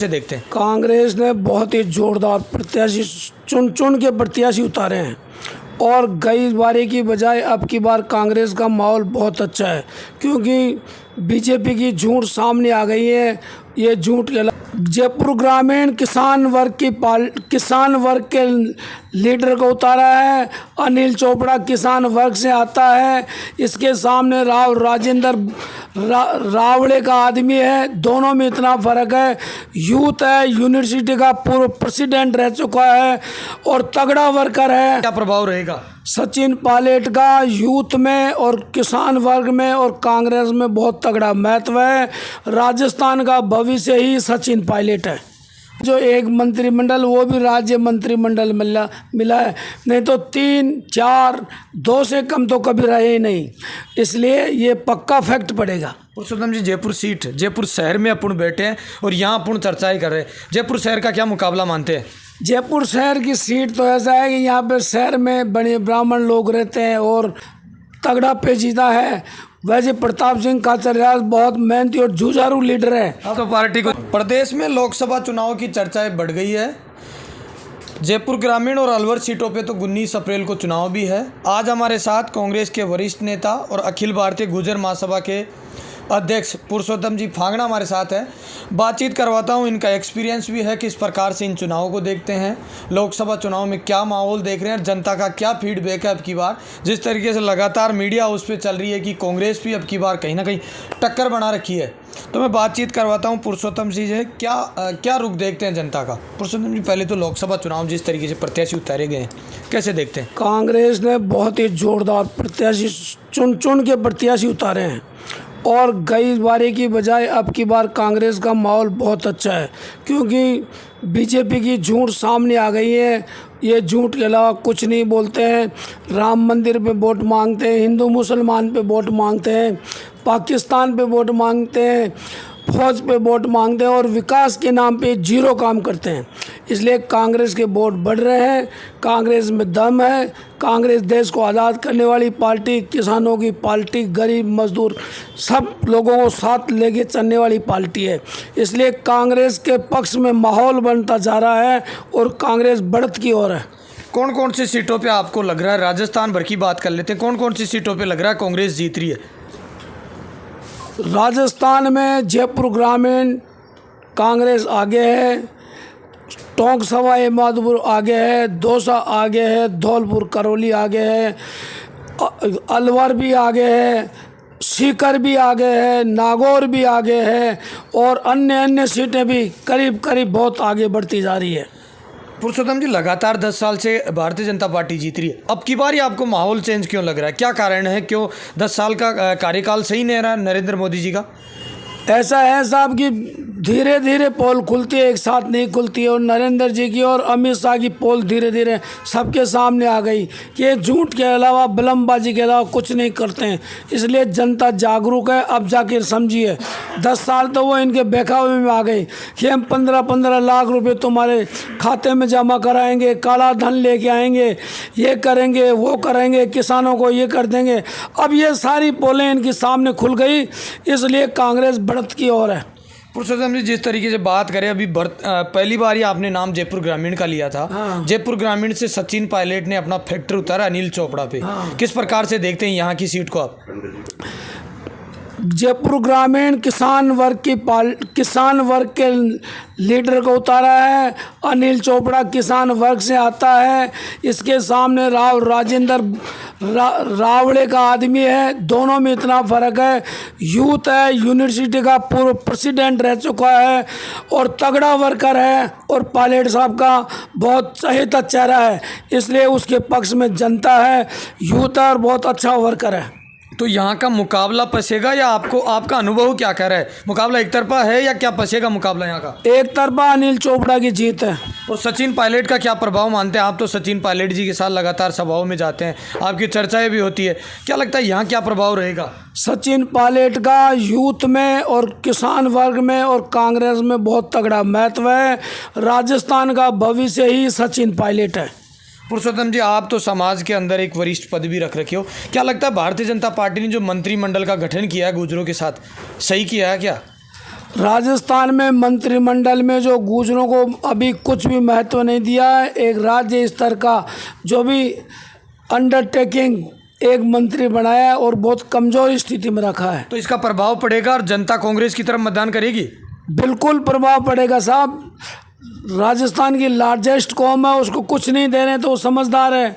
से देखते हैं। कांग्रेस ने बहुत ही जोरदार प्रत्याशी चुन चुन के प्रत्याशी उतारे हैं और गई बारी की बजाय अब की बार कांग्रेस का माहौल बहुत अच्छा है, क्योंकि बीजेपी की झूठ सामने आ गई है। ये झूठ के जयपुर ग्रामीण किसान वर्ग के लीडर को उतारा है। अनिल चोपड़ा किसान वर्ग से आता है। इसके सामने रावड़े का आदमी है। दोनों में इतना फर्क है। यूथ है, यूनिवर्सिटी का पूर्व प्रेसिडेंट रह चुका है और तगड़ा वर्कर है। क्या प्रभाव रहेगा सचिन पायलट का यूथ में और किसान वर्ग में और कांग्रेस में बहुत तगड़ा महत्व है। राजस्थान का भविष्य ही सचिन पायलट है। जो एक मंत्रिमंडल, वो भी राज्य मंत्रिमंडल मिला है, नहीं तो 3, 4, 2 से कम तो कभी रहे ही नहीं। इसलिए ये पक्का फैक्ट पड़ेगा। पुरुषोत्तम जी, जयपुर सीट, जयपुर शहर में अपन बैठे हैं और यहाँ अपन चर्चाएं कर रहे हैं। जयपुर शहर का क्या मुकाबला मानते हैं? जयपुर शहर की सीट तो ऐसा है कि यहाँ पे शहर में बड़े ब्राह्मण लोग रहते हैं और तगड़ा पेचीदा है। वैसे प्रताप सिंह काचरियाल बहुत मेहनती और जुझारू लीडर है। तो पार्टी को प्रदेश में लोकसभा चुनाव की चर्चाएं बढ़ गई है। जयपुर ग्रामीण और अलवर सीटों पे तो 19 अप्रैल को चुनाव भी है। आज हमारे साथ कांग्रेस के वरिष्ठ नेता और अखिल भारतीय गुर्जर महासभा के अध्यक्ष पुरुषोत्तम जी फांगड़ा हमारे साथ है। बातचीत करवाता हूं, इनका एक्सपीरियंस भी है, किस प्रकार से इन चुनावों को देखते हैं, लोकसभा चुनाव में क्या माहौल देख रहे हैं, जनता का क्या फीडबैक है अब की बार। जिस तरीके से लगातार मीडिया उस पर चल रही है कि कांग्रेस भी अब की बार कहीं ना कहीं टक्कर बना रखी है, तो मैं बातचीत करवाता हूँ पुरुषोत्तम जी से। क्या रुख देखते हैं जनता का? पुरुषोत्तम जी, पहले तो लोकसभा चुनाव जिस तरीके से प्रत्याशी उतारे गए हैं, कैसे देखते हैं? कांग्रेस ने बहुत ही जोरदार प्रत्याशी चुन चुन के प्रत्याशी उतारे हैं और गई बारी की बजाय अब की बार कांग्रेस का माहौल बहुत अच्छा है, क्योंकि बीजेपी की झूठ सामने आ गई है। ये झूठ के अलावा कुछ नहीं बोलते हैं। राम मंदिर पे वोट मांगते हैं, हिंदू मुसलमान पे वोट मांगते हैं, पाकिस्तान पे वोट मांगते हैं, फौज पे वोट मांगते हैं और विकास के नाम पे जीरो काम करते हैं। इसलिए कांग्रेस के वोट बढ़ रहे हैं। कांग्रेस में दम है। कांग्रेस देश को आज़ाद करने वाली पार्टी, किसानों की पार्टी, गरीब मजदूर सब लोगों को साथ लेके चलने वाली पार्टी है। इसलिए कांग्रेस के पक्ष में माहौल बनता जा रहा है और कांग्रेस बढ़त की ओर है। कौन कौन सी सीटों पे आपको लग रहा है, राजस्थान भर की बात कर लेते हैं, कौन कौन सी सीटों पे लग रहा है कांग्रेस जीत रही है? राजस्थान में जयपुर ग्रामीण कांग्रेस आगे है, टोंक सवाई माधोपुर आगे है, दौसा आगे है, धौलपुर करौली आगे है, अलवर भी आगे है, सीकर भी आगे है, नागौर भी आगे है और अन्य सीटें भी करीब करीब बहुत आगे बढ़ती जा रही है। पुरुषोत्तम जी, लगातार 10 साल से भारतीय जनता पार्टी जीत रही है, अब की बार ये आपको माहौल चेंज क्यों लग रहा है? क्या कारण है? क्यों 10 साल का कार्यकाल सही नहीं रहा नरेंद्र मोदी जी का? ऐसा है साहब कि धीरे धीरे पोल खुलती है, एक साथ नहीं खुलती है और नरेंद्र जी की और अमित शाह की पोल धीरे धीरे सबके सामने आ गई कि ये झूठ के अलावा, बलमबाजी के अलावा कुछ नहीं करते हैं। इसलिए जनता जागरूक है। अब जाके समझिए, 10 साल तो वो इनके बहकावे में आ गए कि हम 15-15 लाख रुपए तुम्हारे खाते में जमा कराएंगे, काला धन लेके आएंगे, ये करेंगे, वो करेंगे, किसानों को ये कर देंगे। अब ये सारी पोलें इनके सामने खुल गई, इसलिए कांग्रेस बढ़त की ओर है। पुरुषोत्तम जी, जिस तरीके से बात करें, अभी पहली बार ही आपने नाम जयपुर ग्रामीण का लिया था। हाँ। जयपुर ग्रामीण से सचिन पायलट ने अपना फैक्टर उतारा अनिल चोपड़ा पे। हाँ। किस प्रकार से देखते हैं यहाँ की सीट को आप? जयपुर ग्रामीण किसान वर्ग के लीडर को उतारा है। अनिल चोपड़ा किसान वर्ग से आता है। इसके सामने रावड़े का आदमी है। दोनों में इतना फर्क है। यूथ है, यूनिवर्सिटी का पूर्व प्रेसिडेंट रह चुका है और तगड़ा वर्कर है और पायलट साहब का बहुत चहेता चेहरा है। इसलिए उसके पक्ष में जनता है, यूथ है और बहुत अच्छा वर्कर है। तो यहाँ का मुकाबला पसेगा या आपका अनुभव क्या कह रहा है? मुकाबला एक तरफा है या क्या पसेगा मुकाबला यहाँ का? एक तरफा अनिल चोपड़ा की जीत है। और सचिन पायलट का क्या प्रभाव मानते हैं आप? तो सचिन पायलट जी के साथ लगातार सभाओं में जाते हैं, आपकी चर्चाएं भी होती है, क्या लगता है यहाँ क्या प्रभाव रहेगा? सचिन पायलट का यूथ में और किसान वर्ग में और कांग्रेस में बहुत तगड़ा महत्व है। राजस्थान का भविष्य ही सचिन पायलट है। पुरुषोत्तम जी, आप तो समाज के अंदर एक वरिष्ठ पद भी रख रखे हो, क्या लगता है भारतीय जनता पार्टी ने जो मंत्रिमंडल का गठन किया है गुर्जरों के साथ, सही किया है क्या? राजस्थान में मंत्रिमंडल में जो गुर्जरों को अभी कुछ भी महत्व नहीं दिया है। एक राज्य स्तर का जो भी अंडरटेकिंग एक मंत्री बनाया है और बहुत कमज़ोर स्थिति में रखा है। तो इसका प्रभाव पड़ेगा और जनता कांग्रेस की तरफ मतदान करेगी? बिल्कुल प्रभाव पड़ेगा साहब। राजस्थान की लार्जेस्ट कौम है, उसको कुछ नहीं दे रहे तो वो समझदार है,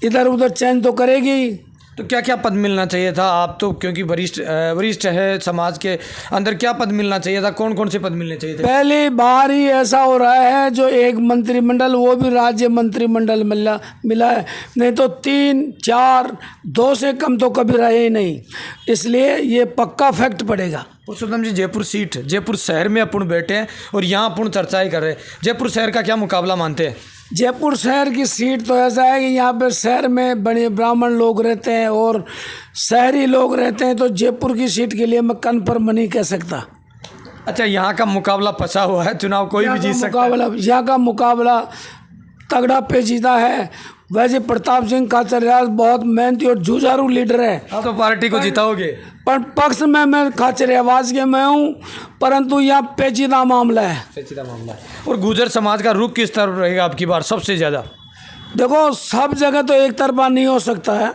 इधर उधर चेंज तो करेगी। तो क्या क्या पद मिलना चाहिए था? आप तो क्योंकि वरिष्ठ है समाज के अंदर, क्या पद मिलना चाहिए था? कौन कौन से पद मिलने चाहिए थे? पहली बार ही ऐसा हो रहा है जो एक मंत्रिमंडल, वो भी राज्य मंत्रिमंडल मिला है, नहीं तो 3, 4, 2 से कम तो कभी रहे ही नहीं। इसलिए ये पक्का फैक्ट पड़ेगा। पुरुषोत्तम जी, जयपुर सीट, जयपुर शहर में अपन बैठे हैं और यहाँ अपन चर्चाएं कर रहे हैं। जयपुर शहर का क्या मुकाबला मानते हैं? जयपुर शहर की सीट तो ऐसा है कि यहाँ पे शहर में बड़े ब्राह्मण लोग रहते हैं और शहरी लोग रहते हैं, तो जयपुर की सीट के लिए मैं कन्फर्म नहीं कह सकता। अच्छा, यहाँ का मुकाबला फंसा हुआ है, चुनाव कोई भी जीत सकता है। यहाँ का मुकाबला तगड़ा पेचीदा है। वैसे प्रताप सिंह खाचरियावास बहुत मेहनती और जुझारू लीडर है। आप तो पार्टी को जिताओगे? पर पक्ष में मैं खाचरियावास के मैं हूँ, परंतु यहाँ पेचीदा मामला है। पेचीदा मामला है। और गुर्जर समाज का रुख किस तरफ रहेगा आपकी बार सबसे ज़्यादा? देखो, सब जगह तो एक तरफा नहीं हो सकता है,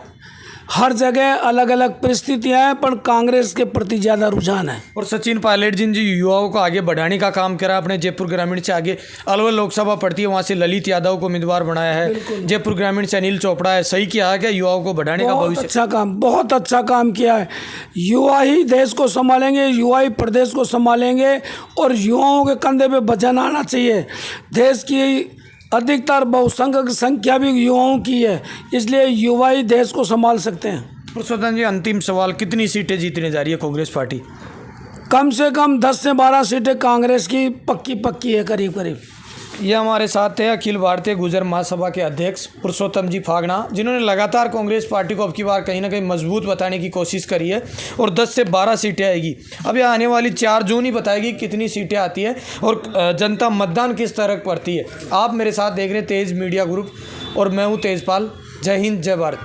हर जगह अलग अलग परिस्थितियाँ हैं, पर कांग्रेस के प्रति ज़्यादा रुझान है। और सचिन पायलट जी युवाओं को आगे बढ़ाने का काम करा अपने जयपुर ग्रामीण से। आगे अलवर लोकसभा पड़ती है, वहाँ से ललित यादव को उम्मीदवार बनाया है, जयपुर ग्रामीण से अनिल चोपड़ा है। सही किया है क्या युवाओं को बढ़ाने का? भविष्य अच्छा काम, बहुत अच्छा काम किया है। युवा ही देश को संभालेंगे, युवा ही प्रदेश को संभालेंगे और युवाओं के कंधे पे वजन आना चाहिए। देश की अधिकतर बहुसंख्यक संख्या भी युवाओं की है, इसलिए युवा ही देश को संभाल सकते हैं। पुरुषोत्तम जी, अंतिम सवाल, कितनी सीटें जीतने जा रही है कांग्रेस पार्टी? कम से कम 10 से 12 सीटें कांग्रेस की पक्की है, करीब करीब। ये हमारे साथ थे अखिल भारतीय गुर्जर महासभा के अध्यक्ष पुरुषोत्तम जी फागना, जिन्होंने लगातार कांग्रेस पार्टी को अब की बार कहीं ना कहीं मजबूत बताने की कोशिश करी है और 10 से 12 सीटें आएगी। अब यह आने वाली 4 जून ही बताएगी कितनी सीटें आती है और जनता मतदान किस तरह करती है। आप मेरे साथ देख रहे हैं तेज मीडिया ग्रुप और मैं हूँ तेजपाल। जय हिंद, जय भारत।